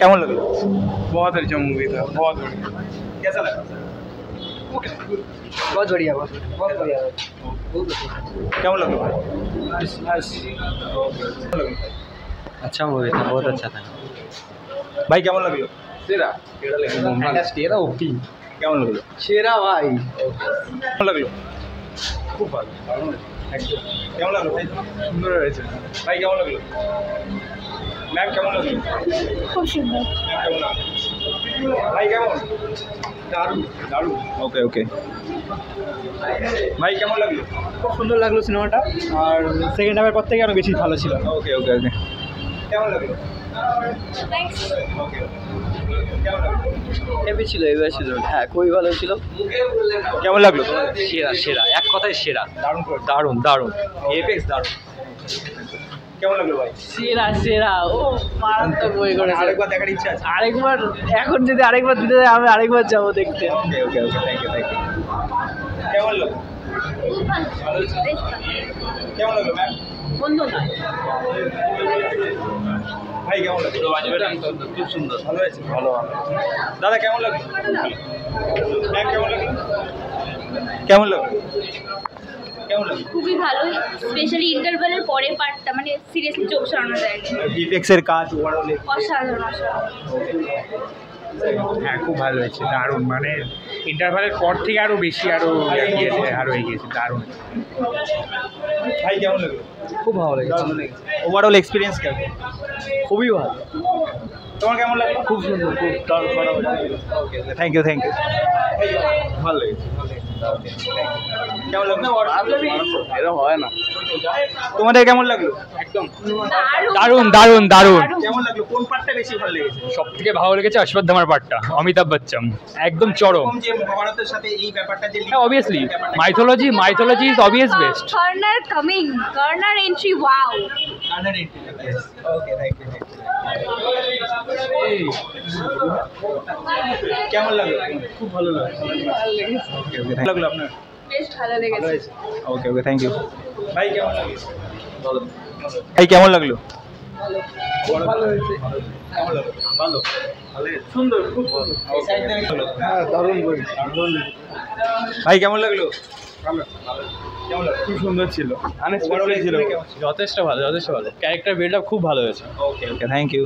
কেমন লাগলো? बहुत अच्छा मूवी था, बहुत बढ़िया। कैसा लगा? बहुत बढ़िया কেমন লাগলো ভাই? अच्छा मूवी था, बहुत अच्छा था। ভাই কেমন লাগলো? सेरा तेरा ओपी কেমন লাগলো? शेरा भाई কেমন লাগলো? खूब भालो কেমন লাগলো ভাই? সুন্দর হয়েছে। ভাই কেমন লাগলো? ম্যাম কেমন লাগলো? খুব সুন্দর। ম্যাম কেমন লাগলো? ভাই কেমন? দারুণ দারুণ। ওকে ওকে। ভাই কেমন লাগলো? খুব সুন্দর লাগলো সিনেমাটা, আর সেকেন্ড হাফের পর থেকে আরো বেশি ভালো ছিল। ওকে ওকে ওকে। কেমন লাগলো? থ্যাঙ্কস। ওকে। কেমন লাগলো? হেভি ছিল, এবার ছিল, হ্যাঁ খুবই ভালো ছিল। কেমন লাগলো তোমার? সেরা সেরা, এক কথায় সেরা। দারুণ করে। দারুণ দারুণ, এফেক্স দারুণ। কেমন লাগলো ভাই? সেরা সেরা, ও মারাত্মক বই করেছে। আরেকবার দেখার ইচ্ছা আছে? আরেকবার, এখন যদি আরেকবার দিতে যায় আমি আরেকবার যাবো দেখতে। ওকে ওকে ওকে, থ্যাংক ইউ থ্যাংক ইউ। কেমন লাগলো? খুব ভালো। বেশ ভালো। কেমন লাগলো ম্যাম? বন্ধু নয়। ভাই কেমন লাগলো? খুব সুন্দর। ভালো হয়েছে? ভালো। দাদা কেমন লাগলো? ম্যাম কেমন লাগলো? কেমন লাগলো? কেমন লাগলো? খুবই ভালো, স্পেশালি ইন্টারভেলের পরের পার্টটা মানে সিরিয়াসলি চোখ সরানো যায়নি। ভিএফএক্সের কাজ ওভারঅল অসাধারণ অসাধারণ। হ্যাঁ খুব ভালো হয়েছে, দারুণ। মানে ইন্টারভালের পর থেকে আরো বেশি আরো এগিয়েছে, আরো এগিয়েছে, দারুণ। ভাই কেমন লাগলো? খুব ভালো লেগেছে, ওভারঅল এক্সপিরিয়েন্স কেমন? খুবই ভালো। তোমার কেমন লাগলো? খুব সুন্দর, খুব okay thank you thank you. ভালো লেগেছে। কেমন লাগলো? এরকম হয় না। তোমাদের কেমন লাগলো? একদম দারুণ দারুণ দারুণ কেমন লাগলো? কোন পার্টটা বেশি ভালো লেগেছে? সব থেকে ভালো লেগেছে অশ্বত্থ ধামার পার্টটা, অমিতাভ বচ্চন একদম চরম। এরকম যে মহাভারতের সাথে এই ব্যাপারটা যে হ্যাঁ obviously mythology is obvious best. Corner coming, corner entry, wow. Okay thank you. কেমন লাগলো? খুব ভালো লাগলো। ওকে ওকে থ্যাংক লাগলো আপনার? বেশ ভালো লেগেছে। ওকে ওকে থ্যাংক ইউ। ভাই কেমন লাগলো? ভাই কেমন লাগলো? ভালো হয়েছে। কেমন লাগলো? ভালো। সুন্দর, খুব সুন্দর। হ্যাঁ দারুণ বই, ভাই কেমন লাগলো? কেমন লাগলো? খুব সুন্দর ছিল, আনএক্সপেক্টেড ছিল। যথেষ্ট ভালো, ক্যারেক্টার বিল্ড আপ খুব ভালো হয়েছে। ওকে ওকে থ্যাংক ইউ।